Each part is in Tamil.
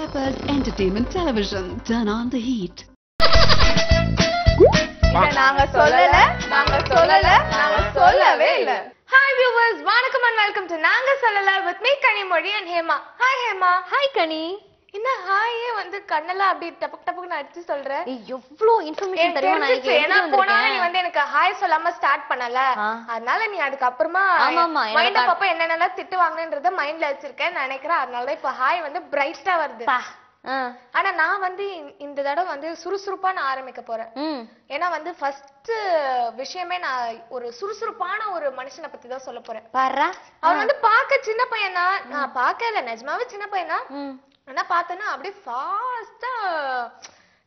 Peppers Entertainment Television. Turn on the heat. நாங்க சொல்லல நாங்க சொல்லவே இல்ல. Hi viewers, வணக்கம் and welcome to நாங்க சொல்லல with me Kanimozhi and Hema. Hi Hema. Hi கனி. என்ன ஹாயே வந்து கண்ணெல்லாம் அப்படி டபக் டபக்னு அடிச்சு சொல்ற? எவ்ளோ இன்ஃபர்மேஷன் தெரியுமா நான் இங்க ஏன்னா போனா நீ வந்து எனக்கு ஹாய் சொல்லாம ஸ்டார்ட் பண்ணல. அதனால நீ அதுக்கு அப்புறமா மைண்ட் அப்ப என்னென்னலாம் திட்டு வாங்குனேன்றத மைண்ட்ல வச்சிருக்கேன் நினைக்கிறேன். அதனால தான் இப்ப ஹாய் வந்து பிரைட்டா வருது. ஆனா நான் வந்து இந்த தடவை வந்து சுறுசுறுப்பா நான் ஆரம்பிக்க போறேன். ஏன்னா வந்து ஃபர்ஸ்ட் விஷயமே நான் ஒரு சுறுசுறுப்பான ஒரு மனுஷனை பத்தி தான் சொல்ல போறேன். அவர் வந்து பாக்க சின்ன பையனா, நான் பாக்கல நிஜமாவே சின்ன பையனா, ஆனா பார்த்தேன்னா அப்படியே ஃபாஸ்டா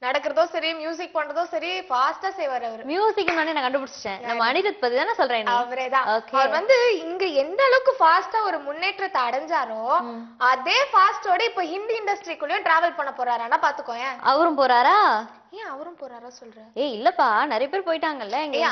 நடக்கிறதோ சரி, மியூசிக் பண்றதோ சரி, ஃபாஸ்டா செய்வார் அவரு. மியூசிக் நானே நான் கண்டுபிடிச்சேன். நம்ம அனிருத் பத்தி தான சொல்றேன் நீ. அவரேதான். அவர் வந்து இங்க எந்த அளவுக்கு ஃபாஸ்டா ஒரு முன்னேற்றத்தை அடைஞ்சாரோ அதே ஃபாஸ்டோட இப்ப ஹிந்தி இண்டஸ்ட்ரிக்குள்ளயும் டிராவல் பண்ண போறாரானா பாத்துக்கோயேன். அவரும் போறாரா? ஏன் அவரும் போறாரா சொல்ற? இல்லப்பா, நிறைய பேர் போயிட்டாங்கல்ல. இங்க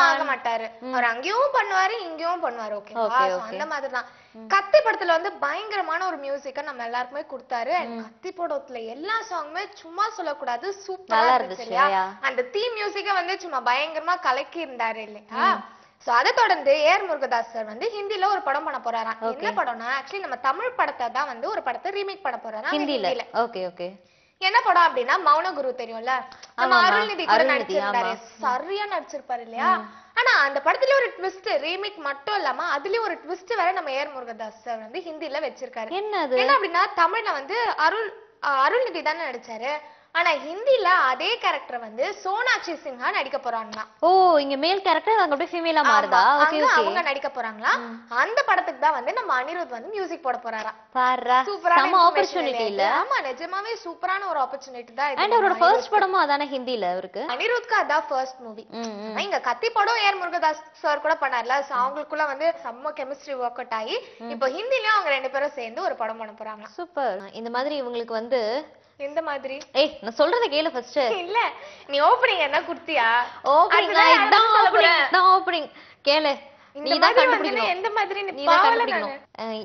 ஆக மாட்டாரு. அவர் அங்கேயும் பண்ணுவாரு இங்கேயும் பண்ணுவாரு. ஓகேவா? அந்த மாதிரிதான். கத்தி படத்துல வந்து பயங்கரமான ஒரு மியூசிக்க நம்ம எல்லாருக்குமே கொடுத்தாரு. கத்தி படத்துல எல்லா சாங்குமே சும்மா சொல்லக்கூடாது, சூப்பரா இருந்துச்சு. அந்த தீம் மியூசிக்க வந்து சும்மா பயங்கரமா கலக்கி இருந்தாரு இல்லையா? சோ அதை தொடர்ந்து ஏஆர் முருகதாஸ் சார் வந்து ஹிந்தில ஒரு படம் பண்ண போறாராம். என்ன படம்னா ஆக்சுவலி நம்ம தமிழ் படத்தை தான் வந்து ஒரு படத்தை ரீமேக் பண்ண போறாராம் ஹிந்தில. Okay okay. என்ன படம் அப்படின்னா மௌன குரு தெரியும்ல, நம்ம அருள்நிதி கூட நடிச்சிருந்தாரு. சரியா நடிச்சிருப்பாரு இல்லையா? ஆனா அந்த படத்துல ஒரு ட்விஸ்ட், ரீமேக் மட்டும் இல்லாம அதுலயும் ஒரு ட்விஸ்ட் வேற நம்ம ஏஆர் முருகதாஸ் சார் வந்து ஹிந்தில வச்சிருக்காரு. என்ன அப்படின்னா தமிழ்ல வந்து அருள்நிதி தானே நடிச்சாரு, ஆனா ஹிந்தில அதே கேரக்டர் வந்து சோனாட்சி சின்ஹா நடிக்க போறாங்களா. ஓ, இங்க மேல் கேரக்டர் அங்க அப்படியே ஃபீமேலா மாறுதா? Okay okay. அவங்க நடிக்க போறாங்களா. அந்த படத்துக்கு தான் வந்து நம்ம அனிருத் வந்து மியூசிக் போட போறாரா. பாரா, சம ஆப்பர்சூனிட்டி இல்ல? ஆமா, நிஜமாவே சூப்பரான ஒரு ஆப்பர்சூனிட்டி தான் இது. அண்ட் அவரோட ஃபர்ஸ்ட் படமும் அதானே ஹிந்தில இருக்கு. அனிருத்க்கு அதான் ஃபர்ஸ்ட் மூவி. இங்க கத்தி படம் ஏஆர் முருகதாஸ் சார் கூட பண்ணார்ல, அவங்களுக்குள்ள வந்து செம்ம கெமிஸ்ட்ரி வொர்க் அவுட் ஆகி இப்போ ஹிந்திலயும் அவங்க ரெண்டு பேரும் சேர்ந்து ஒரு படம் பண்ண போறாங்க. சூப்பர். இந்த மாதிரி இவங்களுக்கு வந்து எந்த மாதிரி? நான் சொல்றத கேளு ஃபர்ஸ்ட். இல்ல, நீ ஓபனிங் என்ன குடுத்தியா? ஓபனிங் இதான் ஓபனிங் கேளு. நீ தான் கண்டுபிடிக்கணும். எந்த மாதிரி நீ தான் கண்டுபிடிக்கணும்.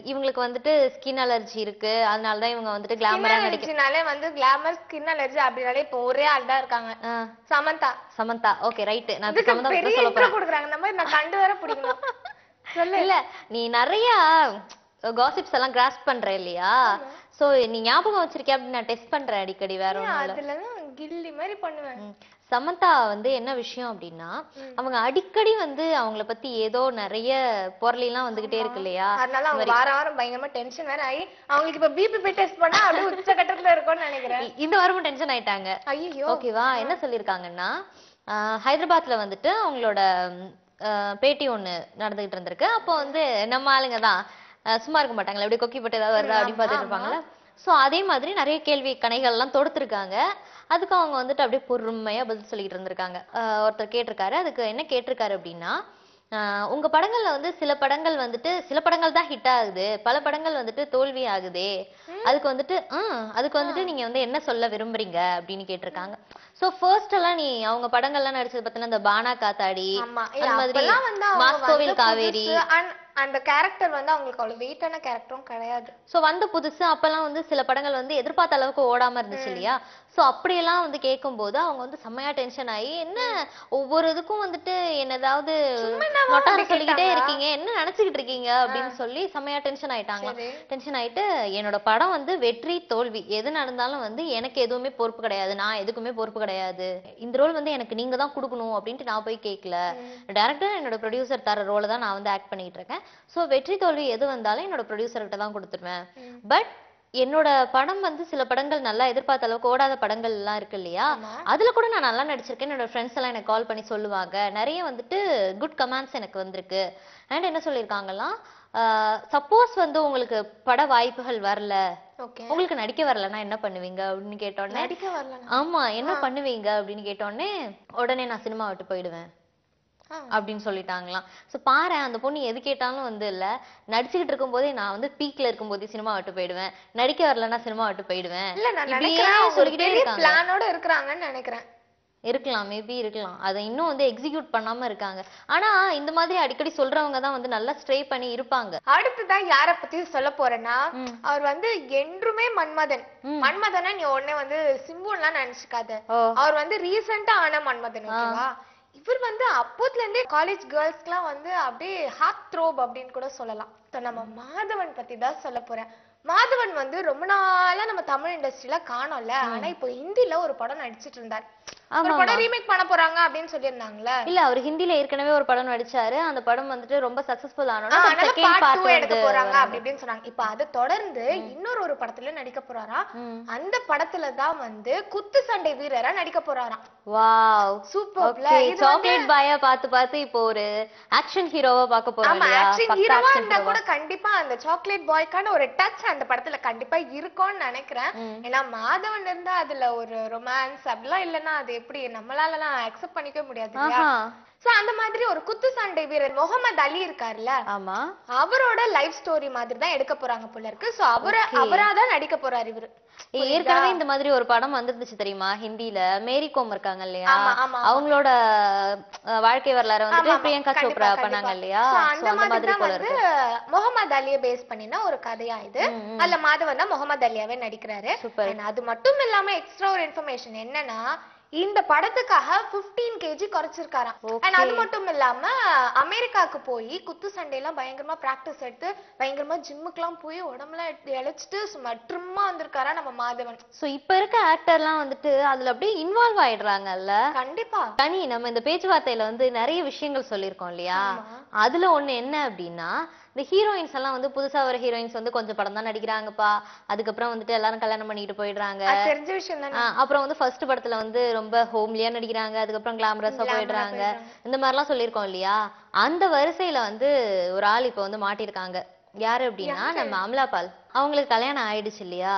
இவங்களுக்கு வந்துட்டு ஸ்கின் அலர்ஜி இருக்கு, அதனால தான் இவங்க வந்துட்டு கிளாமரா நடிக்கிறனால வந்து கிளாமர் ஸ்கின் அலர்ஜி அப்படினாலே இப்போ ஒரே ஆள் தான் இருக்காங்க. சமந்தா. Okay right. நான் சமந்தா பத்தி சொல்ல போறேன். கொடுக்கறாங்க நம்ம, நான் கண்டு வர பிடிக்கணும். சொல்ல இல்ல, நீ நிறைய காசிப்ஸ் எல்லாம் கிராஸ்ப் பண்ற இல்லையா? சோ நீ ஞாபகம் வச்சிருக்கியா அப்படி நான் டெஸ்ட் பண்றேன் அடிக்கடி. வேற ஒண்ணும் இல்ல, அதுலதான் கில்லி மாதிரி பண்ணுவேன். சமந்தா வந்து என்ன விஷயம் அப்படின்னா, அவங்க அடிக்கடி வந்து அவங்கள பத்தி ஏதோ நிறைய பொருளெல்லாம் வந்துகிட்டே இருக்கு இல்லையா? அதனால அவங்க வாரம் பயங்கரமா டென்ஷன் வேற ஆகி அவங்களுக்கு இப்ப பிபி டெஸ்ட் பண்ணா அப்படியே உச்சகட்டத்துல இருக்கும்னு நினைக்கிறேன். இந்த வாரமும் டென்ஷன் ஆயிட்டாங்க. ஐயோ. ஓகேவா? என்ன சொல்லிருக்காங்கன்னா, ஹைதராபாத்ல வந்துட்டு அவங்களோட பேட்டி ஒண்ணு நடந்துகிட்டு இருந்திருக்கு. அப்போ வந்து நம்ம ஆளுங்க தான் சும்மா இருக்க மாட்டாங்களா, எப்படி கொக்கி போட்டு ஏதாவது வருதா அப்படின்னு பாத்துட்டு இருப்பாங்களா. சோ அதே மாதிரி நிறைய கேள்வி கணைகள் எல்லாம் தொடுத்திருக்காங்க. அதுக்கு அவங்க வந்துட்டு அப்படியே பொறுமையா பதில் சொல்லிட்டு இருந்திருக்காங்க. ஒருத்தர் கேட்டிருக்காரு. அதுக்கு என்ன கேட்டிருக்காரு அப்படின்னா, உங்க படங்கள்ல வந்து சில படங்கள் தான் ஹிட் ஆகுது, பல படங்கள் வந்துட்டு தோல்வி ஆகுதே, அதுக்கு வந்துட்டு நீங்க வந்து என்ன சொல்ல விரும்புறீங்க அப்படின்னு கேட்டிருக்காங்க. சோ ஃபர்ஸ்ட் எல்லாம் நீ அவங்க படங்கள்லாம் நடிச்சது பத்தின இந்த பானா காத்தாடி, அந்த மாதிரி மாஸ்கோவில் காவேரி, அந்த கேரக்டர் வந்து அவங்களுக்கு அவ்வளவு வெயிட்டான கேரக்டரும் கிடையாது. சோ வந்த புதுசு அப்பெல்லாம் வந்து சில படங்கள் வந்து எதிர்பார்த்த அளவுக்கு ஓடாம இருந்துச்சு இல்லையா? சோ அப்படியெல்லாம் வந்து கேட்கும் போது அவங்க வந்து செம்மையா டென்ஷன் ஆகி, என்ன ஒவ்வொரு இதுக்கும் வந்துட்டு என்ன ஏதாவது சொல்லிக்கிட்டே இருக்கீங்க, என்ன நினைச்சுக்கிட்டு இருக்கீங்க அப்படின்னு சொல்லி செம்மையா டென்ஷன் ஆயிட்டாங்க. டென்ஷன் ஆயிட்டு, என்னோட படம் வந்து வெற்றி தோல்வி எது நடந்தாலும் வந்து எனக்கு எதுவுமே பொறுப்பு கிடையாது, நான் எதுக்குமே பொறுப்பு கிடையாது, இந்த ரோல் வந்து எனக்கு நீங்க தான் கொடுக்கணும் அப்படின்ட்டு நான் போய் கேட்கல, டைரக்டர் என்னோட ப்ரொடியூசர் தர ரோலை தான் நான் வந்து ஆக்ட் பண்ணிட்டு இருக்கேன். சோ வெற்றி தோல்வி எது வந்தாலும் என்னோட ப்ரொடியூசர் கிட்ட தான் கொடுத்துருவேன். பட் என்னோட படம் வந்து சில படங்கள் நல்லா எதிர்பார்த்த அளவுக்கு ஓடாத படங்கள் எல்லாம் இருக்கு இல்லையா, அதுல கூட நான் நல்லா நடிச்சிருக்கேன். என்னோட ஃப்ரெண்ட்ஸ் எல்லாம் எனக்கு கால் பண்ணி சொல்லுவாங்க, நிறைய வந்துட்டு குட் கமெண்ட்ஸ் எனக்கு வந்திருக்கு. அண்ட் என்ன சொல்லியிருக்காங்கலாம், சப்போஸ் வந்து உங்களுக்கு பட வாய்ப்புகள் வரல, உங்களுக்கு நடிக்க வரலன்னா என்ன பண்ணுவீங்க அப்படின்னு கேட்டோன்னே, ஆமா என்ன பண்ணுவீங்க அப்படின்னு கேட்டோன்னே, உடனே நான் சினிமா விட்டு போயிடுவேன் அப்படின்னு சொல்லிட்டாங்களாம். சோ பாரு, அந்த பொண்ணு எது கேட்டாலும் வந்து இல்ல, நடிச்சுக்கிட்டு இருக்கும் போதே நான் வந்து பீக்ல இருக்கும் போதே சினிமா விட்டு போயிடுவேன், நடிக்க வரலன்னா சினிமா விட்டு போயிடுவேன், இல்ல நான் நினைக்கிறேன் சொல்லிக்கிட்டே இருக்காங்க, பிளானோட இருக்காங்கன்னு நினைக்கிறேன். இருக்கலாம், மேபி இருக்கலாம். அதை இன்னும் வந்து எக்ஸிக்யூட் பண்ணாம இருக்காங்க. ஆனா இந்த மாதிரி அடிக்கடி சொல்றவங்க தான் வந்து நல்லா ஸ்ட்ரே பண்ணி இருப்பாங்க. அடுத்துதான் யார பத்தி சொல்ல போறேன்னா, அவர் வந்து என்றுமே மன்மதன். மன்மதனா நீ உடனே வந்து சிம்புலாம் நினைச்சுக்காத. அவர் வந்து ரீசெண்டா ஆன மன்மதன், ஓகேவா? இவர் வந்து அப்போதுல இருந்தே காலேஜ் கேர்ள்ஸ்க்குலாம் வந்து அப்படியே ஹார்ட் த்ரோப் அப்படின்னு கூட சொல்லலாம். நம்ம மாதவன் பத்தி தான் சொல்ல போறேன். மாதவன் வந்து ரொம்ப நாளா நம்ம தமிழ் இண்டஸ்ட்ரியில காணோம்ல. ஆனா இப்போ ஹிந்தில ஒரு படம் நடிச்சிட்டு இருந்தார். ஒரு படம் ரீமேக் பண்ண போறாங்க அப்படின்னு சொல்லிருந்தாங்கல. இல்ல, அவர் ஹிந்தில ஏற்கனவே ஒரு படம் நடிச்சாரு. அந்த படம் வந்துட்டு ரொம்ப சக்சஸ்ஃபுல் ஆனோனே செகண்ட் பார்ட் எடுக்க போறாங்க அப்படி இப்படின்னு சொன்னாங்க. இப்போ அத தொடர்ந்து இன்னொரு படத்துல நடிக்க போறாரா. அந்த படத்துல தான் வந்து குத்து சண்டை வீரரா நடிக்க போறாராம். வாவ், சூப்பர்ல. இது சாக்லேட் பாயா பார்த்து இப்போ ஒரு ஆக்ஷன் ஹீரோவா பார்க்க போறோம். ஆமா, ஆக்ஷன் ஹீரோவா இருந்தா கூட கண்டிப்பா அந்த சாக்லேட் பாய்க்கான ஒரு டச் அந்த படத்துல கண்டிப்பா இருக்கும்னு நினைக்கிறேன். ஏன்னா மாதவன் இருந்தா அதுல ஒரு ரொமான்ஸ் அப்படிலாம் இல்லன்னா அது எப்படி நம்மளாலலாம் அக்செப்ட் பண்ணிக்க முடியாது இல்லையா? சோ அந்த மாதிரி ஒரு குத்து சண்டை வீரர் முகமது அலி இருக்காருல்ல, ஆமா, அவரோட லைஃப் ஸ்டோரி மாதிரி தான் எடுக்க போறாங்க போல இருக்கு. சோ அவராதான் நடிக்க போறாரு இவரு. ஏற்கனவே இந்த மாதிரி ஒரு படம் வந்துருந்துச்சு தெரியுமா ஹிந்தில? மேரி கோம் இருக்காங்க இல்லையா, அவங்களோட வாழ்க்கை வரலாறு வந்து பிரியங்கா சோப்ரா பண்ணாங்க இல்லையா? அந்த மாதிரி போல இருக்கு. முகமது அலியை பேஸ் பண்ணினா ஒரு கதையா இது. அதுல மாதவன் தான் முகமது அலியாவே நடிக்கிறாரு. அது மட்டும் இல்லாம எக்ஸ்ட்ரா ஒரு இன்ஃபர்மேஷன் என்னன்னா, இந்த படத்துக்காக 15 kg குறைச்சிருக்காராம். அண்ட் அது மட்டும் இல்லாம அமெரிக்காக்கு போய் குத்து சண்டையெல்லாம் பயங்கரமா பிராக்டிஸ் எடுத்து பயங்கரமா ஜிம்முக்குலாம் போய் உடம்புல இழைச்சிட்டு சும்மா வந்திருக்காரா நம்ம மாதவன். சோ இப்ப இருக்க ஆக்டர்லாம் வந்துட்டு அதுல அப்படியே இன்வால்வ் ஆயிடுறாங்கல்ல. கண்டிப்பா. கனி, நம்ம இந்த பேச்சுவார்த்தையில வந்து நிறைய விஷயங்கள் சொல்லியிருக்கோம் இல்லையா? அதுல ஒண்ணு என்ன அப்படின்னா, இந்த ஹீரோயின்ஸ் எல்லாம் வந்து புதுசா வர ஹீரோயின்ஸ் வந்து கொஞ்சம் படம் தான் நடிக்கிறாங்கப்பா, அதுக்கப்புறம் வந்துட்டு எல்லாரும் கல்யாணம் பண்ணிட்டு போயிடுறாங்க. தெரிஞ்ச விஷயம் தானே. அப்புறம் வந்து ஃபர்ஸ்ட் படத்துல வந்து ரொம்ப ஹோம்லியா நடிக்கிறாங்க, அதுக்கப்புறம் கிளாமரஸா போயிடுறாங்க, இந்த மாதிரிலாம் சொல்லியிருக்கோம் இல்லையா? அந்த வரிசையில வந்து ஒரு ஆள் இப்ப வந்து மாட்டிருக்காங்க. யாரு அப்படின்னா நம்ம அமலாபால். அவங்களுக்கு கல்யாணம் ஆயிடுச்சு இல்லையா?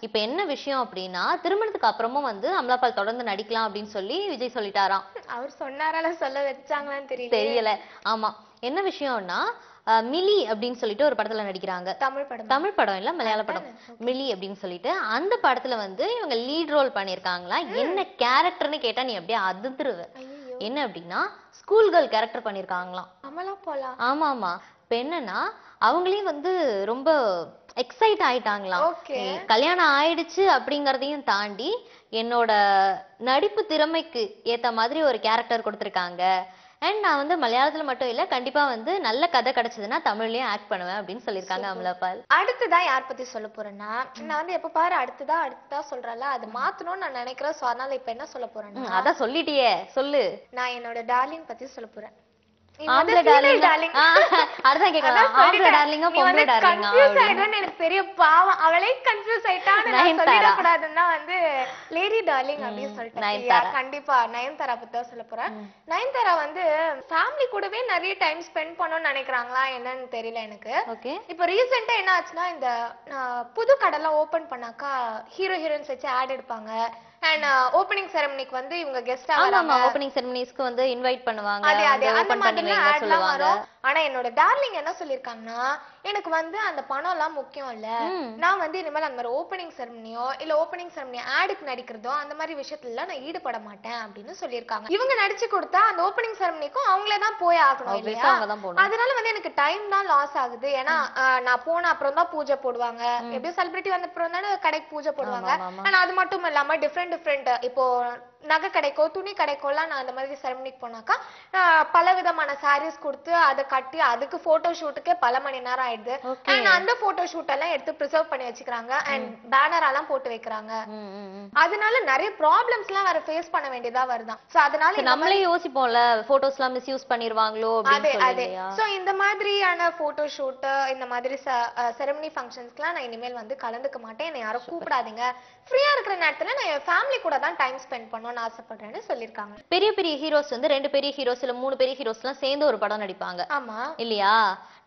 இப்ப என்ன விஷயம் அப்படின்னா, திருமணத்துக்கு அப்புறமும் வந்து அமலாபால் தொடர்ந்து நடிக்கலாம் அப்படின்னு சொல்லி விஜய் சொல்லிட்டாராம். அவர் சொன்னாரால சொல்ல வச்சாங்களான்னு தெரியல. ஆமா, என்ன விஷயம்னா மிலி அப்படின்னு சொல்லிட்டு ஒரு படத்துல நடிக்கிறாங்க. தமிழ் படம் இல்ல, மலையாள படம். மிலி அப்படின்னு சொல்லிட்டு அந்த படத்துல வந்து இவங்க லீட் ரோல் பண்ணிருக்காங்களா. என்ன கேரக்டர்னு கேட்டா நீ அப்படியே அதிர்ந்துருவ. என்ன அப்படின்னா ஸ்கூல் கேர்ள் கேரக்டர் பண்ணிருக்காங்களாம். ஆமா ஆமா. இப்ப என்னன்னா அவங்களே வந்து ரொம்ப எக்ஸைட் ஆயிட்டாங்களாம். கல்யாணம் ஆயிடுச்சு அப்படிங்கறதையும் தாண்டி என்னோட நடிப்பு திறமைக்கு ஏத்த மாதிரி ஒரு கேரக்டர் கொடுத்திருக்காங்க. அண்ட் நான் வந்து மலையாளத்துல மட்டும் இல்ல, கண்டிப்பா வந்து நல்ல கதை கிடைச்சதுன்னா தமிழ்லயும் ஆக்ட் பண்ணுவேன் அப்படின்னு சொல்லிருக்காங்க அமலாபால். அடுத்ததான் யார் பத்தி சொல்ல போறேன்னா, நான் வந்து எப்ப பாரு அடுத்ததா சொல்றல, அது மாத்தணும்னு நான் நினைக்கிறேன். சோ அதனால இப்ப என்ன சொல்ல போறேன்னா, அதான் சொல்லிட்டியே, சொல்லு. நான் என்னோட டார்லிங் பத்தி சொல்ல போறேன். பெரிய பாவம், அவளே கன்ஃபியூஸ் ஆயிட்டான்னு வந்து லேடி டார்லிங் அப்படின்னு சொல்லிட்டு. கண்டிப்பா நயன்தாரா பத்தி தான் சொல்ல போறேன். நயன்தாரா வந்து ஃபேமிலி கூடவே நிறைய டைம் ஸ்பெண்ட் பண்ணணும்னு நினைக்கிறாங்களா என்னன்னு தெரியல எனக்கு. இப்ப ரீசெண்டா என்ன ஆச்சுன்னா, இந்த புது கடைலாம் ஓபன் பண்ணாக்கா ஹீரோ ஹீரோயின்ஸ் வச்சு ஆட் எடுப்பாங்க. அண்ட் ஓபனிங் செரமனிக்கு வந்து இவங்க கெஸ்டா வராங்க. ஓபனிங் செரமனிஸ்க்கு வந்து இன்வைட் பண்ணுவாங்க. அந்த மாதிரி ஆட்லாம் வரும். ஆனா என்னோட டார்லிங் என்ன சொல்லிருக்காங்கன்னா, எனக்கு வந்து அந்த பணம் எல்லாம் முக்கியம் இல்ல, நான் வந்து இனிமேல் அந்த மாதிரி ஓபனிங் செரமனியோ இல்ல ஓபனிங் செரமனி ஆடுக்கு நடிக்கிறதோ அந்த மாதிரி விஷயத்துல நான் ஈடுபட மாட்டேன் அப்படின்னு சொல்லியிருக்காங்க. இவங்க நடிச்சு கொடுத்தா அந்த ஓபனிங் செரமனிக்கும் அவங்களே தான் போய் ஆகணும் இல்லையா? அதனால வந்து எனக்கு டைம் தான் லாஸ் ஆகுது. ஏன்னா நான் போன அப்புறம் தான் பூஜை போடுவாங்க. எப்படியும் செலிபிரிட்டி வந்த அப்புறம் தானே கடைக்கு பூஜை போடுவாங்க. ஆனா அது மட்டும் இல்லாம டிஃப்ரெண்ட் இப்போ நகை கடைக்கோ துணி கடைக்கோலாம் நான் அந்த மாதிரி செரமனிக்கு போனாக்கா பல விதமான சாரீஸ் கொடுத்து அதை கட்டி அதுக்கு போட்டோ ஷூட்டுக்கே பல மணி நேரம் ஆயிடுது. அண்ட் அந்த போட்டோ ஷூட் எல்லாம் எடுத்து ப்ரிசர்வ் பண்ணி வச்சுக்கிறாங்க. அண்ட் பேனர் எல்லாம் போட்டு வைக்கிறாங்க. அதனால நிறைய ப்ராப்ளம்ஸ் எல்லாம் வேற ஃபேஸ் பண்ண வேண்டியதா வருதான். சோ அதனால நம்மளே யோசிப்போம்ல, போட்டோஸ் எல்லாம் மிஸ்யூஸ் பண்ணிடுவாங்களோ அப்படின்னு சொல்லி. சோ இந்த மாதிரியான போட்டோ ஷூட் இந்த மாதிரி செரமனி ஃபங்க்ஷன்ஸ்க்குலாம் நான் இனிமேல் வந்து கலந்துக்க மாட்டேன். என்னை யாரும் கூப்பிடாதீங்க. ஃப்ரீயா இருக்கிற நேரத்துல நான் என் ஃபேமிலி கூட தான் டைம் ஸ்பெண்ட் பண்ணணும்னு ஆசைப்படுறேன்னு சொல்லிருக்காங்க. பெரிய பெரிய ஹீரோஸ் வந்து 2 பெரிய ஹீரோஸ் இல்ல 3 பெரிய ஹீரோஸ் எல்லாம் சேர்ந்து ஒரு படம் நடிப்பாங்க. ஆமா இல்லையா?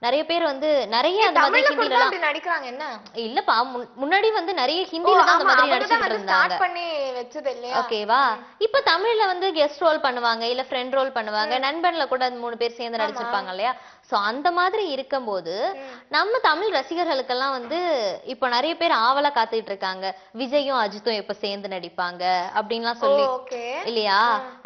நிறைய பேர் வந்து நிறைய அந்த மாதிரி ஹிந்தில அப்படி நடிக்கறாங்க என்ன இல்லப்பா முன்னாடி வந்து நிறைய ஹிந்தில தான் அந்த மாதிரி நடிச்சிட்டு இருந்தாங்க ஸ்டார்ட் பண்ணி வெச்சது இல்லையா ஓகேவா இப்போ தமிழ்ல வந்து கெஸ்ட் ரோல் பண்ணுவாங்க இல்ல ஃப்ரெண்ட் ரோல் பண்ணுவாங்க நண்பன்ல கூட 3 பேர் சேர்ந்து நடிச்சிருப்பாங்க இல்லையா சோ அந்த மாதிரி இருக்கும்போது நம்ம தமிழ் ரசிகர்களுக்கெல்லாம் வந்து இப்போ நிறைய பேர் ஆவலா காத்துட்டு இருக்காங்க விஜயும் அஜித்தும் எப்ப சேர்ந்து நடிப்பாங்க அப்படின்லாம் சொல்லி இல்லையா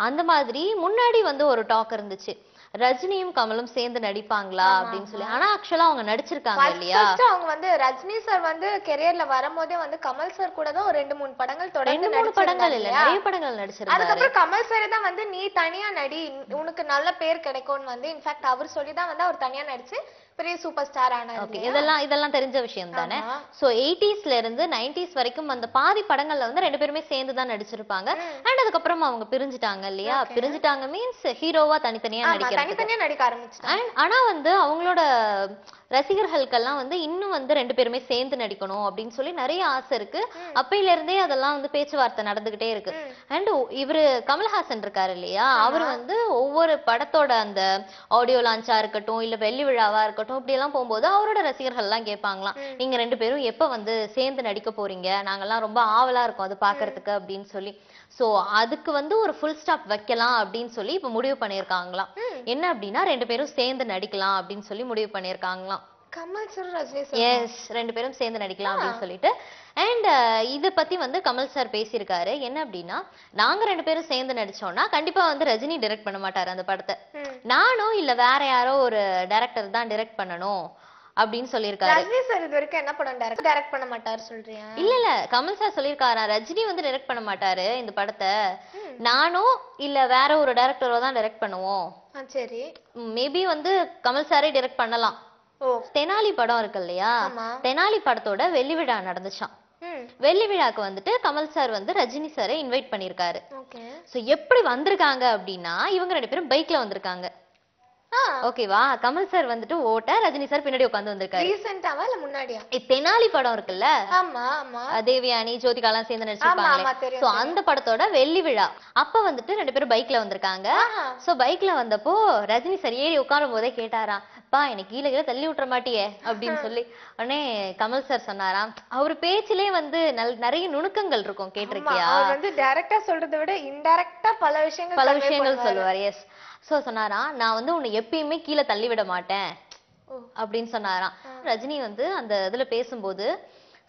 அந்த மாதிரி முன்னாடி வந்து ஒரு டாக் இருந்துச்சு ரஜினியும் கமலும் சேர்ந்து நடிப்பாங்களா அப்படின்னு சொல்லி ஆனா ஆக்சுவலா அவங்க நடிச்சிருக்காங்க இல்லையா அவங்க வந்து ரஜினி சார் வந்து கெரியர்ல வரும்போதே வந்து கமல் சார் கூட தான் ஒரு 2-3 படங்கள் தொடர்ந்து படங்கள் இல்ல நிறைய படங்கள் நடிச்சிருக்காரு அதுக்கப்புறம் கமல் சார் தான் வந்து நீ தனியா நடி உனக்கு நல்ல பேர் கிடைக்கும்னு வந்து இன்ஃபேக்ட் அவர் சொல்லி தான் வந்து அவர் தனியா நடிச்சு பெரிய சூப்பர் ஸ்டார் ஆனாரு இதெல்லாம் தெரிஞ்ச விஷயம் தானே சோ 80ஸ்ல இருந்து 90s வரைக்கும் அந்த பாதி படங்கள்ல வந்து ரெண்டு பேருமே சேர்ந்து தான் நடிச்சிருப்பாங்க அண்ட் அதுக்கப்புறம் அவங்க பிரிஞ்சிட்டாங்க இல்லையா பிரிஞ்சிட்டாங்க மீன்ஸ் ஹீரோவா தனித்தனியா நடிக்க ஆரம்பிச்சிட்டாங்க ஆனா வந்து அவங்களோட ரசிகர்களுக்கெல்லாம் வந்து இன்னும் வந்து ரெண்டு பேருமே சேர்ந்து நடிக்கணும் அப்படின்னு சொல்லி நிறைய ஆசை இருக்கு அப்பையில இருந்தே அதெல்லாம் வந்து பேச்சுவார்த்தை நடந்துகிட்டே இருக்கு அண்ட் இவரு கமல்ஹாசன் இருக்காரு இல்லையா அவர் வந்து ஒவ்வொரு படத்தோட அந்த ஆடியோ லான்ச்சா இருக்கட்டும் இல்ல வெள்ளி விழாவா இருக்கட்டும் இப்படி எல்லாம் போகும்போது அவரோட ரசிகர்கள் எல்லாம் கேட்பாங்களாம் நீங்க ரெண்டு பேரும் எப்ப வந்து சேர்ந்து நடிக்க போறீங்க நாங்கெல்லாம் ரொம்ப ஆவலா இருக்கோம் அது பாக்குறதுக்கு அப்படின்னு சொல்லி சோ அதுக்கு வந்து ஒரு ஃபுல் ஸ்டாப் வைக்கலாம் அப்படின்னு சொல்லி இப்ப முடிவு பண்ணிருக்காங்களாம் என்ன அப்படின்னா ரெண்டு பேரும் சேர்ந்து நடிக்கலாம் அப்படின்னு சொல்லி முடிவு பண்ணிருக்காங்களாம் Kamal sir Rajini sir yes ரெண்டு பேரும் சேர்ந்து நடிக்கலாம் அப்படின்னு சொல்லிட்டு அண்ட் இத பத்தி வந்து கமல் சார் பேசியிருக்காரு என்ன அப்படின்னா நாங்க ரெண்டு பேரும் சேர்ந்து நடிச்சோம்னா கண்டிப்பா வந்து ரஜினி டைரக்ட் பண்ண மாட்டாரு அந்த படத்தை நானும் இல்ல வேற யாரோ ஒரு டைரக்டர் தான் டைரக்ட் பண்ணணும் அப்படின்னு சொல்லிருக்காரு ரஜினி சார் இது வரைக்கும் என்ன படம் டைரக்ட் பண்ண மாட்டாரு சொல்றியா இல்ல கமல் சார் சொல்லிருக்காரா ரஜினி வந்து டைரக்ட் பண்ண மாட்டாரு இந்த படத்தை நானும் இல்ல வேற ஒரு டைரக்டரோ தான் டைரக்ட் பண்ணுவோம் சரி மேபி வந்து கமல் சாரே டைரக்ட் பண்ணலாம் தெனாலி படம் இருக்கு இல்லையா தெனாலி படத்தோட வெள்ளி விழா நடந்துச்சாம் வெள்ளி விழாக்கு வந்துட்டு கமல் சார் வந்து ரஜினி சாரை இன்வைட் பண்ணிருக்காரு சோ எப்படி வந்திருக்காங்க அப்படின்னா இவங்க ரெண்டு பேரும் பைக்ல வந்திருக்காங்க ஓகேவா கமல் சார் வந்துட்டு ஓட்ட ரஜினி சார் பின்னாடி உட்கார்ந்து வந்திருக்காரு ரீசன்ட்டாவா இல்ல முன்னாடியா தெனாலி படம் இருக்குல்ல ஆமா ஆமா தேவயானி ஜோதிகாலாம் சேர்ந்து நடிச்சிருப்பாங்க சோ அந்த படத்தோட வெள்ளி விழா அப்ப வந்துட்டு ரெண்டு பேரும் பைக்ல வந்திருக்காங்க சோ பைக்ல வந்தப்போ ரஜினி சார் ஏறி உட்காரும் போதே கேட்டாராம் பா எனக்கு கீழே தள்ளி விட்டுற மாட்டியே அப்படின்னு சொல்லி உடனே கமல் சார் சொன்னாராம் அவரு பேச்சிலே வந்து நிறைய நுணுக்கங்கள் இருக்கும் கேட்டிருக்கியா அவர் வந்து டைரக்டா சொல்றதை விட இன்டைரக்டா பல விஷயங்கள் சொல்லுவார் எஸ் சோ சொன்னாராம் நான் வந்து உன்னை எப்பயுமே கீழே தள்ளி விட மாட்டேன் அப்படின்னு சொன்னாராம் ரஜினி வந்து அந்த இதுல பேசும்போது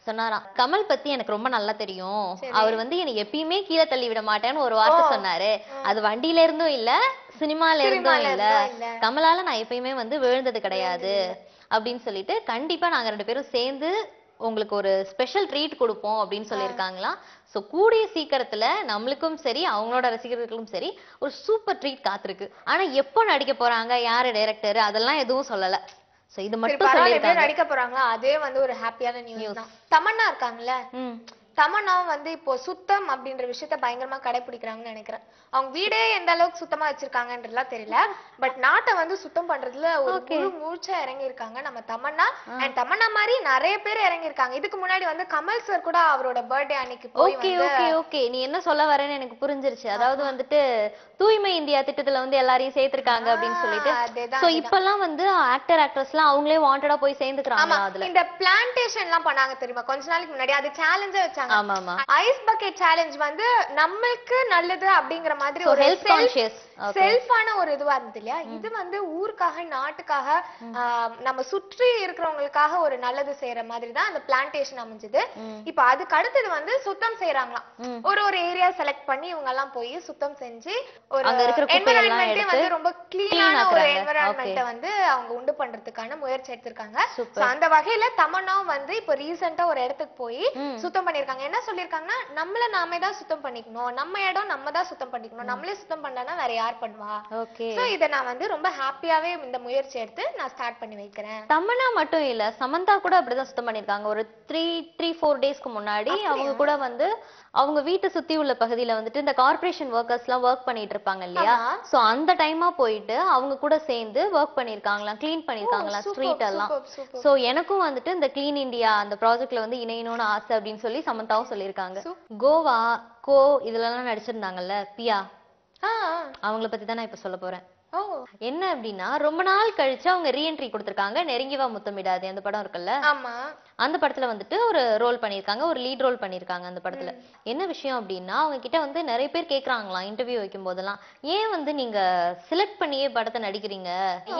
சொன்னாராம் கமல் பத்தி எனக்கு ரொம்ப நல்லா தெரியும் அவர் வந்து எனக்கு எப்பயுமே கீழே தள்ளி விட மாட்டேன்னு ஒரு வார்த்தை சொன்னாரு அது வண்டியில இருந்தும் இல்ல சினிமால இருந்தும் இல்ல கமலால நான் எப்பயுமே வந்து விழுந்தது கிடையாது அப்படின்னு சொல்லிட்டு கண்டிப்பா நாங்க ரெண்டு பேரும் சேர்ந்து உங்களுக்கு ஒரு ஸ்பெஷல் ட்ரீட் கொடுப்போம் அப்படின்னு சொல்லியிருக்காங்களாம் சோ கூடிய சீக்கிரத்துல நம்மளுக்கும் சரி அவங்களோட ரசிகர்களுக்கும் சரி ஒரு சூப்பர் ட்ரீட் காத்திருக்கு ஆனா எப்போ நடிக்க போறாங்க யாரு டைரக்டர் அதெல்லாம் எதுவும் சொல்லல சோ இது மட்டும் சொல்லிருக்காங்க நடிக்க போறாங்களா அதே வந்து ஒரு ஹாப்பியான நியூஸ் தான் தமன்னா இருக்காங்கல்ல தமன்னா வந்து இப்போ சுத்தம் அப்படின்ற விஷயத்த பயங்கரமா கடைபிடிக்கிறாங்கன்னு நினைக்கிறேன் அவங்க வீடே எந்த அளவுக்கு சுத்தமா வச்சிருக்காங்கன்றதுலாம் தெரியல பட் நாட்டை வந்து சுத்தம் பண்றதுல ஒரு முழு மூச்சா இறங்கி இருக்காங்க நம்ம தமன்னா அண்ட் தமன்னா மாதிரி நிறைய பேர் இறங்கி இருக்காங்க இதுக்கு முன்னாடி வந்து கமல் சார் கூட அவரோட பர்த்டே அன்னைக்கு போய் ஓகே நீ என்ன சொல்ல வரேன்னு எனக்கு புரிஞ்சிருச்சு அதாவது வந்துட்டு தூய்மை இந்தியா திட்டத்துல வந்து எல்லாரையும் சேர்த்திருக்காங்க அப்படின்னு சொல்லிட்டு சோ இப்பெல்லாம் வந்து ஆக்டர் ஆக்ட்ரஸ்லாம் அவங்களே வாண்டடா போய் சேர்ந்துக்கிறாங்க அதுல இந்த பிளான்டேஷன் எல்லாம் பண்ணாங்க தெரியுமா கொஞ்ச நாளைக்கு முன்னாடி அது சேலஞ்சா வச்சாங்க ஐஸ் பக்கெட் சேலஞ்ச் வந்து நமக்கு நல்லது அப்படிங்கிற மாதிரி ஒரு செல்ஃபான ஒரு இதுவா இருந்தது இல்லையா இது வந்து ஊருக்காக நாட்டுக்காக நம்ம சுற்றி இருக்கிறவங்களுக்காக ஒரு நல்லது செய்யற மாதிரி தான் அந்த பிளான்டேஷன் அமைஞ்சது இப்ப அதுக்கு அடுத்தது வந்து சுத்தம் செய்யறாங்களாம் ஒரு ஏரியா செலக்ட் பண்ணி இவங்க எல்லாம் போய் சுத்தம் செஞ்சு ஒரு என்விரான்மெண்ட்டே வந்து ரொம்ப கிளீனான ஒரு என்விரான்மெண்ட்டை வந்து அவங்க உண்டு பண்றதுக்கான முயற்சி எடுத்திருக்காங்க அந்த வகையில தமன்னாவும் வந்து இப்ப ரீசெண்டா ஒரு இடத்துக்கு போய் சுத்தம் பண்ணிருக்காங்க என்ன சொல்லிருக்காங்கன்னா நம்மள நாமே தான் சுத்தம் பண்ணிக்கணும் நம்ம இடம் நம்ம தான் சுத்தம் பண்ணிக்கணும் நம்மளே சுத்தம் பண்ணனா வேற யார் பண்ணுவா சோ இத நான் வந்து ரொம்ப ஹாப்பியாவே இந்த முயற்சி எடுத்து நான் ஸ்டார்ட் பண்ணி வைக்கிறேன் தமன்னா மட்டும் இல்ல சமந்தா கூட அப்படிதான் சுத்தம் பண்ணிருக்காங்க ஒரு 3-4 டேஸ்க்கு முன்னாடி அவங்க கூட வந்து அவங்க வீட்டை சுத்தி உள்ள பகுதியில வந்துட்டு இந்த கார்ப்பரேஷன் ஒர்க்கர்ஸ் எல்லாம் ஒர்க் பண்ணிட்டு இருப்பாங்க இல்லையா சோ அந்த டைமா போயிட்டு அவங்க கூட சேர்ந்து ஒர்க் பண்ணிருக்காங்களாம் கிளீன் பண்ணிருக்காங்களாம் ஸ்ட்ரீட் எல்லாம் சோ எனக்கும் வந்துட்டு இந்த கிளீன் இந்தியா அந்த ப்ராஜெக்ட்ல வந்து இணையணும்னு ஆசை அப்படின்னு சொல்லி சமந்தாவும் சொல்லியிருக்காங்க கோவா இதெல்லாம் நடிச்சிருந்தாங்கல்ல பியா அவங்கள பத்தி தான் நான் இப்ப சொல்ல போறேன் என்ன அப்படின்னா ரொம்ப நாள் கழிச்சு அவங்க ரீஎன்ட்ரி கொடுத்திருக்காங்க. நெருங்கி வா முத்தமிடாதே அந்த படம் இருக்குல்ல, ஆமா அந்த படத்துல வந்துட்டு ஒரு ரோல் பண்ணிருக்காங்க, ஒரு லீட் ரோல் பண்ணிருக்காங்க அந்த படத்துல. என்ன விஷயம் அப்படின்னா அவங்க கிட்ட வந்து நிறைய பேர் கேக்குறாங்களாம் இன்டர்வியூ வைக்கும் போதெல்லாம், ஏன் வந்து நீங்க செலக்ட் பண்ணியே படத்தை நடிக்கிறீங்க,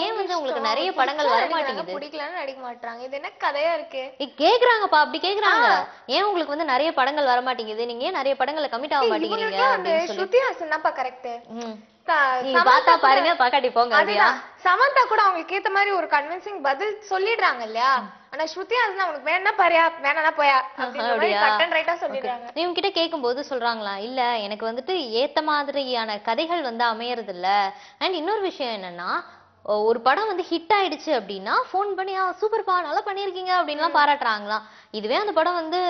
ஏன் வந்து உங்களுக்கு நிறைய படங்கள் வர மாட்டேங்குது, பிடிக்கலன்னு நடிக்க மாட்டாங்க, இது என்ன கதையா இருக்கு கேக்குறாங்கப்பா, அப்படி கேக்குறாங்க. ஏன் உங்களுக்கு வந்து நிறைய படங்கள் வர மாட்டேங்குது, நீங்க ஏன் நிறைய படங்களை கமிட் ஆக மாட்டேங்கிறீங்க அப்படின்னு சொல்லி. ஸ்ருதி ஹாசன் தான்ப்பா கரெக்ட். பாத்தா பாருங்க பாக்காட்டி போங்க. சமந்தா கூட அவங்களுக்கு ஏத்த மாதிரி ஒரு கன்வின்சிங் பதில் சொல்லிடுறாங்க இல்லையா. ஆனா ஸ்ருதி ஹாசன் அவனுக்கு வேணா பாரியா வேணா போயா கட்டன் ரைட்டா சொல்லிடுறாங்க. இவங்க கிட்ட கேட்கும் போது சொல்றாங்களா, இல்ல எனக்கு வந்துட்டு ஏத்த மாதிரியான கதைகள் வந்து அமையறது இல்ல. அண்ட் இன்னொரு விஷயம் என்னன்னா, ஒரு படம் வந்து ஹிட் ஆயிடுச்சு அப்படின்னா போன் பண்ணி சூப்பர்ப்பா நல்லா பண்ணிருக்கீங்க அப்படின்லாம் பாராட்டுறாங்களாம். இதுவே அந்த படம் வந்து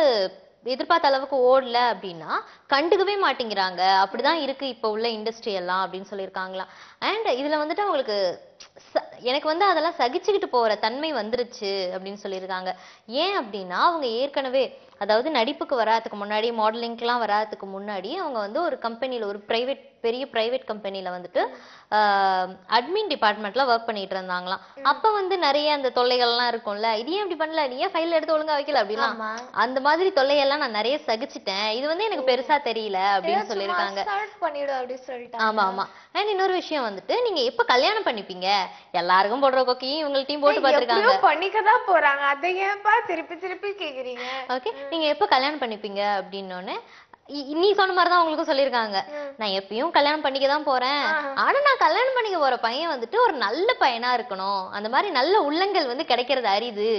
எதிர்பார்த்த அளவுக்கு ஓடல அப்படின்னா கண்டுக்கவே மாட்டேங்கிறாங்க. அப்படிதான் இருக்கு இப்ப உள்ள இண்டஸ்ட்ரி எல்லாம் அப்படின்னு சொல்லியிருக்காங்களாம். அண்ட் இதுல வந்துட்டு அவங்களுக்கு எனக்கு வந்து அதெல்லாம் சகிச்சுக்கிட்டு போற தன்மை வந்துருச்சு அப்படின்னு சொல்லியிருக்காங்க. ஏன் அப்படின்னா அவங்க ஏற்கனவே அதாவது நடிப்புக்கு வராதுக்கு முன்னாடி, மாடலிங்க்லாம் வராதுக்கு முன்னாடி அவங்க வந்து ஒரு கம்பெனில, ஒரு பெரிய பிரைவேட் கம்பெனில வந்துட்டு அட்மின் டிபார்ட்மெண்ட்ல ஒர்க் பண்ணிட்டு இருந்தாங்களாம். அப்ப வந்து நிறைய அந்த தொல்லைகள்லாம் இருக்கும்ல, இது ஏன் இப்படி பண்ணல, நீ ஏன் ஃபைல் எடுத்து ஒழுங்கா வைக்கல அப்படின்னா, அந்த மாதிரி தொல்லையெல்லாம் நான் நிறைய சகிச்சுட்டேன், இது வந்து எனக்கு பெருசா தெரியல அப்படின்னு சொல்லியிருக்காங்க. ஆமா ஆமா. அண்ட் இன்னொரு விஷயம் வந்துட்டு, நீங்க எப்ப கல்யாணம் பண்ணிப்பீங்க, எல்லாருக்கும் போடுற கொக்கையும் இவங்கள்ட்டையும் போட்டு பாத்துருக்காங்க, பண்ணிக்கதான் போறாங்க, அதை ஏன்பா திருப்பி திருப்பி கேக்குறீங்க. ஓகே, நீங்க எப்ப கல்யாணம் பண்ணிப்பீங்க அப்படின்னோடனே நீ சொன்ன மாதிரிதான் அவங்களுக்கும் சொல்லியிருக்காங்க, நான் எப்பயும் கல்யாணம் பண்ணிக்கதான் போறேன், ஆனா நான் கல்யாணம் பண்ணிக்க போற பையன் வந்துட்டு ஒரு நல்ல பையனா இருக்கணும், அந்த மாதிரி நல்ல உள்ளங்கள் வந்து கிடைக்கிறது அரிது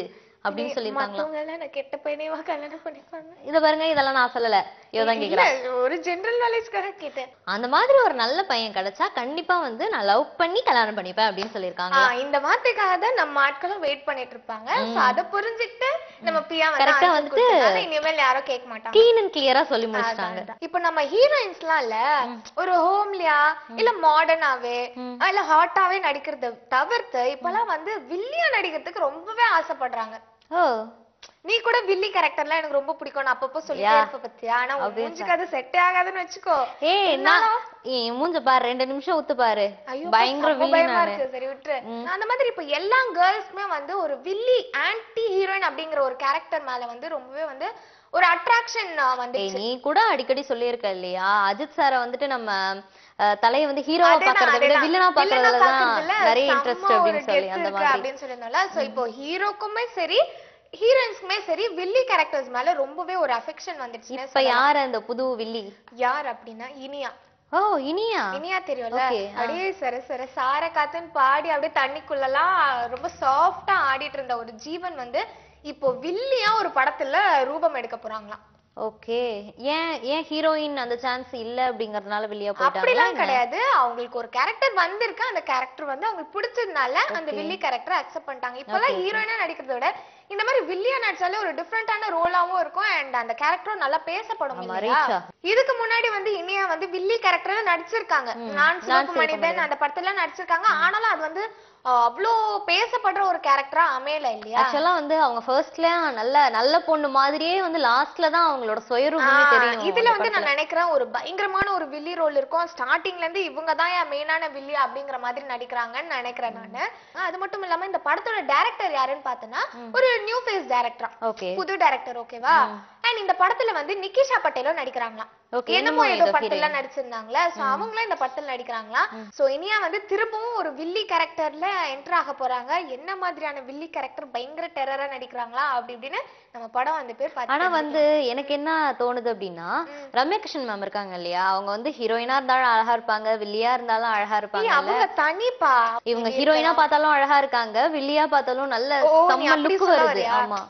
அப்படின்னு சொல்லிருக்காங்க. கெட்ட பையனேவா கல்யாணம் பண்ணிப்பாங்க. இத பாருங்க, இதெல்லாம் நான் சொல்லல, இவதான் கேக்குறேன், ஒரு ஜெனரல் நாலேஜ்க்காக கேட்டேன். அந்த மாதிரி ஒரு நல்ல பையன் கிடைச்சா கண்டிப்பா வந்து நான் லவ் பண்ணி கல்யாணம் பண்ணிப்பேன் அப்படின்னு சொல்லிருக்காங்க. இந்த வார்த்தைக்காக தான் நம்ம ஆட்களும் வெயிட் பண்ணிட்டு இருப்பாங்க. அத புரிஞ்சுட்டு நம்ம பியா கரெக்டா வந்துட்டு இனிமேல் யாரும் கேட்க மாட்டாங்க, கிளீன் அண்ட் கிளியரா சொல்லி முடிச்சிட்டாங்க. இப்ப நம்ம ஹீரோயின்ஸ்லாம் இல்ல ஒரு ஹோம்லியா இல்ல மாடர்னாவே இல்ல ஹாட்டாவே நடிக்கிறத தவிர்த்து இப்பெல்லாம் வந்து வில்லியா நடிக்கிறதுக்கு ரொம்பவே ஆசைப்படுறாங்க. நீ கூட வில்லி கேரக்டர்லாம் எனக்கு ரொம்ப பிடிக்கும், நான் அப்பப்போ சொல்லிட்டே இருப்ப பத்தியா, ஆனா மூஞ்சுக்கு அது செட்டே ஆகாதுன்னு வச்சுக்கோ. மூஞ்ச பாரு, 2 நிமிஷம் ஊத்து பாரு, பயங்கர வில்லியா இருக்கு. சரி விட்டுரு. அந்த மாதிரி இப்ப எல்லா கேர்ள்ஸ்மே வந்து ஒரு வில்லி ஆன்டி ஹீரோயின் அப்படிங்கிற ஒரு கேரக்டர் மேல வந்து ரொம்பவே வந்து ஒரு அட்ராக்ஷன் வந்து. நீ கூட அடிக்கடி சொல்லியிருக்க இல்லையா, அஜித் சார வந்துட்டு நம்ம தலையை வந்து ஹீரோவா பாக்குறத விட வில்லனா பாக்குறதுலதான் நிறைய இன்ட்ரெஸ்ட் அப்படின்னு சொல்லி அந்த மாதிரி அப்படின்னு சொல்லிருந்தால. சோ இப்போ ஹீரோக்குமே சரி ஹீரோயின்ஸ்க்குமே சரி வில்லி கேரக்டர்ஸ் மேல ரொம்பவே ஒரு அஃபெக்ஷன் வந்துருச்சு. இப்ப யார் அந்த புது வில்லி யார் அப்படின்னா இனியா. இனியா தெரியும்ல, அப்படியே சர சார காத்துன்னு பாடி அப்படியே தண்ணிக்குள்ளலாம் ரொம்ப சாஃப்டா ஆடிட்டு இருந்த ஒரு ஜீவன் வந்து இப்போ வில்லியா ஒரு படத்துல ரூபம் எடுக்க போறாங்களாம். ஓகே, ஏன் ஹீரோயின் அந்த சான்ஸ் இல்ல அப்படிங்கறதுனால வில்லியா போயிட்டாங்க? அப்படிலாம் கிடையாது, அவங்களுக்கு ஒரு கேரக்டர் வந்திருக்கு, அந்த கேரக்டர் வந்து அவங்களுக்கு பிடிச்சதுனால அந்த வில்லி கேரக்டரை அக்செப்ட் பண்ணிட்டாங்க. இப்பெல்லாம் ஹீரோயினா நடிக்கிறத விட இந்த மாதிரி வில்லியா நடிச்சாலே ஒரு டிஃபரெண்டான ரோலாவும் இருக்கும் அண்ட் அந்த கேரக்டரும் நல்லா பேசப்படும் இல்லையா. இதுக்கு முன்னாடி வந்து இனியா வந்து வில்லி கேரக்டர்ல நடிச்சிருக்காங்க, நான் சிவப்பு மனிதன் அந்த படத்துல நடிச்சிருக்காங்க. ஆனாலும் அது வந்து அவ்வளோ பேசப்படுற ஒரு கேரக்டரா அமையல இல்லையா. ஆக்சுவலா வந்து அவங்க ஃபர்ஸ்ட்ல நல்ல பொண்ணு மாதிரியே வந்து லாஸ்ட்ல தான் அவங்களோட சுயரூபமே தெரியும். இதுல வந்து நான் நினைக்கிறேன் ஒரு பயங்கரமான ஒரு வில்லி ரோல் இருக்கும், ஸ்டார்டிங்ல இருந்து இவங்க தான் மெயினான வில்லி அப்படிங்கிற மாதிரி நடிக்கிறாங்கன்னு நினைக்கிறேன் நானு. அது மட்டும் இல்லாம இந்த படத்தோட டைரக்டர் யாருன்னு பார்த்தனா ஒரு நியூ ஃபேஸ் டைரக்டர், புது டைரக்டர். ஓகேவா. அண்ட் இந்த படத்துல வந்து நிகிஷா பட்டேலும் நடிக்கிறாங்களாம். என்னமோ ஏதோ படத்துல நடிச்சிருந்தாங்களா, சோ அவங்களும் இந்த படத்துல நடிக்கிறாங்களா. சோ இனியா வந்து திரும்பவும் ஒரு வில்லி கேரக்டர்ல என்டர் ஆக போறாங்க. என்ன மாதிரியான வில்லி கேரக்டர், பயங்கர டெரரா நடிக்கிறாங்களா அப்படி இப்படின்னு நம்ம படம் வந்து பேர் பார்த்து. ஆனா வந்து எனக்கு என்ன தோணுது அப்படின்னா, ரம்யா கிருஷ்ணன் மேம் இருக்காங்க இல்லையா, அவங்க வந்து ஹீரோயினா இருந்தாலும் அழகா இருப்பாங்க, வில்லியா இருந்தாலும் அழகா இருப்பாங்க. அவங்க தனிப்பா, இவங்க ஹீரோயினா பார்த்தாலும் அழகா இருக்காங்க, வில்லியா பார்த்தாலும் நல்ல செம்ம லுக் வருது. ஆமா,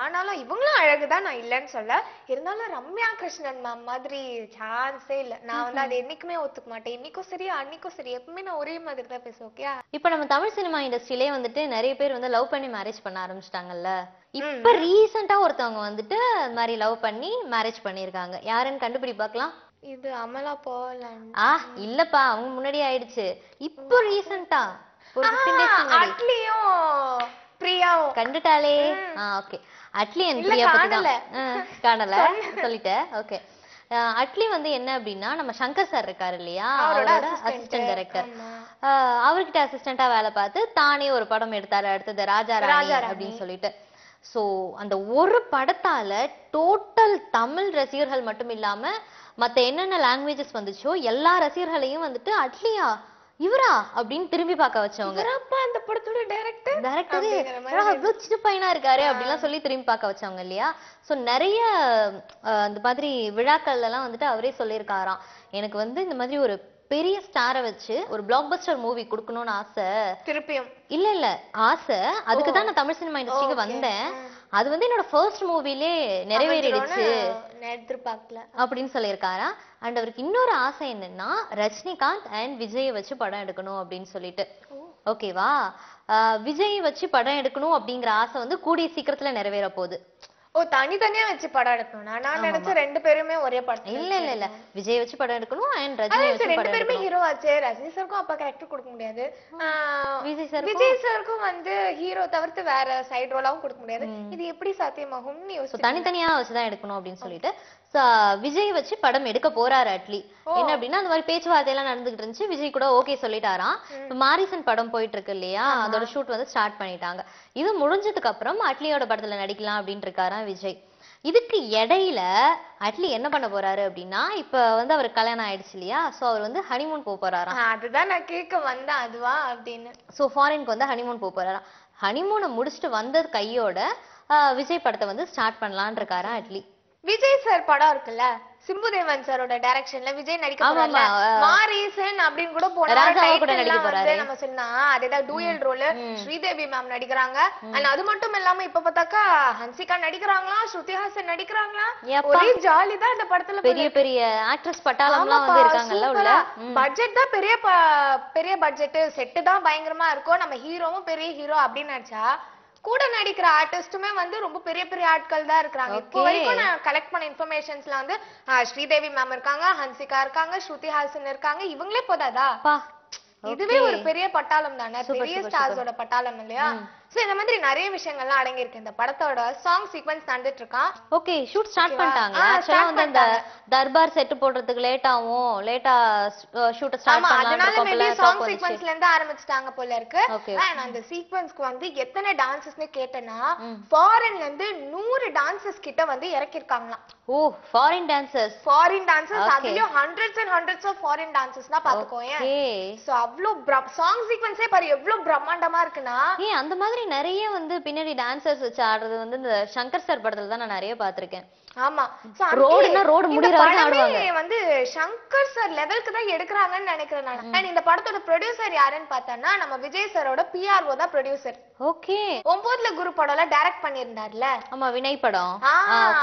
ஆனாலும் இவங்களும் அழகுதான், நான் இல்லன்னு சொல்ல. இருந்தாலும் ரம்யா கிருஷ்ணன் மேம் மாதிரி சான்ஸே இல்ல. நான் வந்து அதை என்னைக்குமே ஒத்துக்க மாட்டேன். இன்னைக்கும் சரி அன்னைக்கும் சரி எப்பவுமே நான் ஒரே மாதிரி தான் பேசுவேன். ஓகே. இப்ப நம்ம தமிழ் சினிமா இண்டஸ்ட்ரியிலே வந்துட்டு நிறைய பேர் வந்து லவ் பண்ணி மேரேஜ் பண்ண ஆரம்பிச்சிட்டாங்கல்ல. இப்ப ரீசெண்டா ஒருத்தவங்க வந்துட்டு இந்த மாதிரி லவ் பண்ணி மேரேஜ் பண்ணிருக்காங்க. யாருன்னு கண்டுபிடி பார்க்கலாம். இது அமலா போலாம். இல்லப்பா, அவங்க முன்னாடி ஆயிடுச்சு. இப்போ ரீசெண்டா ஒரு 15 days முன்னாடி அட்லியும் பிரியாவும் கண்டுட்டாலே. ஓகே, அட்லி அண்ட் பிரியா பத்தி காணல சொல்லிட்டேன். ஓகே, அட்லி வந்து என்ன அப்படின்னா நம்ம சங்கர் சார் இருக்காரு இல்லையா, அவரோட அசிஸ்டன்ட் டைரக்டர். அவர்கிட்ட அசிஸ்டண்டா வேலை பார்த்து தானே ஒரு படம் எடுத்தாரு, அடுத்தது ராஜா ராணி அப்படின்னு சொல்லிட்டு. சோ அந்த ஒரு படத்தால டோட்டல் தமிழ் ரசிகர்கள் மட்டும் இல்லாம மத்த என்னென்ன லாங்குவேஜஸ் வந்துச்சோ எல்லா ரசிகர்களையும் வந்துட்டு அட்லியா இவரா அப்படின்னு திரும்பி பார்க்க வச்சவங்க. அந்த படத்தோட டைரக்டர் இவ்வளவு சின்ன பையனா இருக்காரு அப்படிலாம் சொல்லி திரும்பி பார்க்க வச்சவங்க இல்லையா. சோ நிறைய அந்த மாதிரி விழாக்கள்ல எல்லாம் வந்துட்டு அவரே சொல்லியிருக்காராம், எனக்கு வந்து இந்த மாதிரி ஒரு பெரிய ஸ்டாரை வச்சு ஒரு பிளாக் பஸ்டர் மூவி கொடுக்கணும்னு ஆசை. திருப்பியும் இல்ல ஆசை, அதுக்கு தான் நான் தமிழ் சினிமா இண்டஸ்ட்ரிக்கு வந்தேன். அது வந்து என்னோட ஃபர்ஸ்ட் மூவிலே நிறைவேறிடுச்சு அப்படின்னு சொல்லியிருக்காரா. அண்ட் அவருக்கு இன்னொரு ஆசை என்னன்னா ரஜினிகாந்த் அண்ட் விஜய் வச்சு படம் எடுக்கணும் அப்படின்னு சொல்லிட்டு. ஓகேவா, விஜய் வச்சு படம் எடுக்கணும் அப்படிங்கிற ஆசை வந்து கூடிய சீக்கிரத்துல நிறைவேற போகுது. தனித்தனியா வச்சு படம் எடுக்கணும். நான் நினைச்சேன் ரெண்டு பேருமே ஒரே படம். இல்ல விஜய் வச்சு படம் எடுக்கணும் அண்ட் ரஜினி வச்சு படம் எடுக்கணும். ரெண்டு பேருமே ஹீரோ ஆச்சே. ரஜினி சாருக்கும் அப்பா கேரக்டர் கொடுக்க முடியாது, விஜய் சாருக்கும் வந்து ஹீரோ தவிர்த்து வேற சைடு ரோலாவும் கொடுக்க முடியாது. இது எப்படி சாத்தியமாகும்னு யோசிச்சு தனித்தனியா வச்சுதான் எடுக்கணும் அப்படின்னு சொல்லிட்டு விஜய் வச்சு படம் எடுக்க போறாரு அட்லி. என்ன அப்படின்னா அந்த மாதிரி பேச்சுவார்த்தை எல்லாம் நடந்துகிட்டு இருந்துச்சு. விஜய் கூட ஓகே சொல்லிட்டாராம். மாரிசன் படம் போயிட்டு இருக்கு இல்லையா, அதோட ஷூட் வந்து ஸ்டார்ட் பண்ணிட்டாங்க. இது முடிஞ்சதுக்கு அப்புறம் அட்லியோட படத்துல நடிக்கலாம் அப்படின்னு இருக்காராம் விஜய். இதுக்கு இடையில அட்லி என்ன பண்ண போறாரு அப்படின்னா, இப்ப வந்து அவருக்கு கல்யாணம் ஆயிடுச்சு இல்லையா, சோ அவர் வந்து ஹனிமூன் போறாராம். அதுதான் நான் கேட்க வந்தேன் அதுவா அப்படின்னு. சோ ஃபாரினுக்கு வந்து ஹனிமூன் போறாராம். ஹனிமூனை முடிச்சுட்டு வந்த கையோட விஜய் படத்தை வந்து ஸ்டார்ட் பண்ணலான்னு இருக்காராம் அட்லி. விஜய் சார் படம் இருக்குல்ல, சிம்புதேவன் சாரோட டைரக்ஷன்ல விஜய் நடிக்க போறாங்க. மாரீசன் அப்படின்னு கூட போனாரு நம்ம சொன்னா, அதேதான் டூயல் ரோல். ஸ்ரீதேவி மேம் நடிக்கிறாங்க. அண்ட் அது மட்டும் இல்லாம இப்ப பார்த்தாக்கா ஹன்சிகா நடிக்கிறாங்களா, ஸ்ருதி ஹாசன் நடிக்கிறாங்களா. ஒரே ஜாலி தான் இந்த படத்துல. பெரிய பெரிய ஆக்ட்ரஸ் பட்டாளம்லாம் வந்து இருக்காங்கல்ல உள்ள. பட்ஜெட் தான் பெரிய பட்ஜெட், செட் தான் பயங்கரமா இருக்கும். நம்ம ஹீரோவும் பெரிய ஹீரோ அப்படின்னு நினைச்சா கூட நடிக்கிற ஆர்டிஸ்டுமே வந்து ரொம்ப பெரிய பெரிய ஆட்கள் தான் இருக்காங்க. இப்போ வரைக்கும் நான் கலெக்ட் பண்ண இன்ஃபர்மேஷன்ஸ்ல வந்து ஸ்ரீதேவி மேம் இருக்காங்க, ஹன்சிகா இருக்காங்க, ஸ்ருதி ஹாசன் இருக்காங்க. இவங்களே போதாதா? இதுவே ஒரு பெரிய பட்டாளம் தானே, பெரிய ஸ்டார்ஸோட பட்டாளம் இல்லையா. சோ இந்த மாதிரி நிறைய விஷயங்கள்லாம் அடங்கி இருக்கு. இந்த படத்தோட சாங் சீக்வென்ஸ் நடந்துட்டு இருக்கான். ஓகே, ஷூட் ஸ்டார்ட் பண்ணிட்டாங்க. ஆக்சுவலா வந்து இந்த தர்பார் செட் போடுறதுக்கு லேட்டா ஷூட் ஸ்டார்ட் பண்ணலாம். அதனால மேபி சாங் சீக்வென்ஸ்ல இருந்து ஆரம்பிச்சிட்டாங்க போல இருக்கு. நான் அந்த சீக்வென்ஸ்க்கு வந்து எத்தனை டான்சர்ஸ்னு கேட்டேன்னா ஃபாரின்ல இருந்து 100 டான்சர்ஸ் கிட்ட வந்து இறக்கி இருக்காங்களாம். ஓ, ஃபாரின் டான்சர்ஸ். அதுலயும் hundreds and hundreds of foreign dancers தான் பாத்துக்கோங்க. சோ அவ்ளோ சாங் சீக்வென்ஸே பாரு எவ்வளவு பிரம்மாண்டமா இருக்குன்னா. அந்த மாதிரி நிறைய வந்து பின்னாடி டான்சர்ஸ் வச்சு ஆடுறது வந்து இந்த சங்கர் சார் படத்துல தான் நான் நிறைய பாத்திருக்கேன். ஆமா, ரோடு முடியற வரைக்கும் ஆடுவாங்க. வந்து சங்கர் சார் லெவலுக்கு தான் எடுக்கறாங்கன்னு நினைக்கிறேன் நான். அண்ட் இந்த படத்தோட ப்ரொடியூசர் யாருன்னு பார்த்தா நம்ம விஜய் சாரோட பிஆர்ஓ தான் ப்ரொடியூசர். ஓகே, 9ல குரு படம்ல டைரக்ட் பண்ணிருந்தார்ல. ஆமா, வினய் படம்.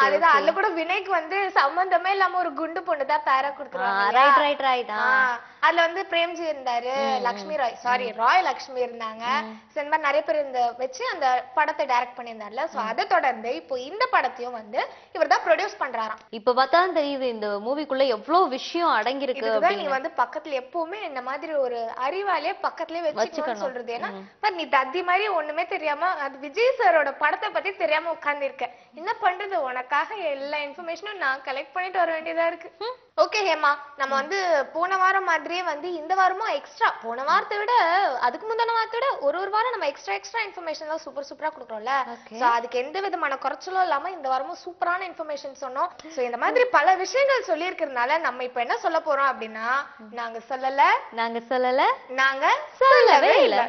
அதுதான். அதுல கூட வினய்க்கு வந்து சம்பந்தமே இல்லாம ஒரு குண்டு பொண்ணு தான் பேரா கொடுத்துருவாங்க. ரைட். அதுல வந்து பிரேம்ஜி இருந்தாரு, லக்ஷ்மி ராய் லக்ஷ்மி இருந்தாங்க. நிறைய பேர் வச்சு அந்த படத்தை டைரக்ட் பண்ணியிருந்தார்ல. சோ அதை தொடர்ந்து இப்போ இந்த படத்தையும் வந்து இவர் தான் ப்ரொடியூஸ் பண்றாராம். இப்ப பார்த்தா தெரியுது இந்த மூவிக்குள்ள எவ்வளவு விஷயம் அடங்கி இருக்கு. நீ வந்து பக்கத்துல எப்பவுமே இந்த மாதிரி ஒரு அறிவாலே பக்கத்துலயே வச்சுக்கணும்னு சொல்றது. ஏன்னா நீ தத்தி மாதிரி ஒண்ணுமே தெரியாம அது விஜய் சாரோட படத்தை பத்தி தெரியாம உட்கார்ந்து இருக்க. என்ன பண்றது, உனக்காக எல்லா இன்ஃபர்மேஷனும் நான் கலெக்ட் பண்ணிட்டு வர வேண்டியதா இருக்கு. ஓகே ஹேமா, நம்ம வந்து போன வாரம் மாதிரியே வந்து இந்த வாரமும் எக்ஸ்ட்ரா, போன வாரத்தை விட அதுக்கு முந்தின வாரத்தை விட ஒரு வாரம் நம்ம எக்ஸ்ட்ரா இன்ஃபர்மேஷன் எல்லாம் சூப்பரா கொடுக்குறோம்ல. சோ அதுக்கு எந்த விதமான குறைச்சலும் இல்லாம இந்த வாரமும் சூப்பரான இன்ஃபர்மேஷன் சொன்னோம். சோ இந்த மாதிரி பல விஷயங்கள் சொல்லி இருக்கிறதுனால நம்ம இப்ப என்ன சொல்ல போறோம் அப்படின்னா, நாங்க சொல்லல, நாங்க சொல்லவே இல்லை.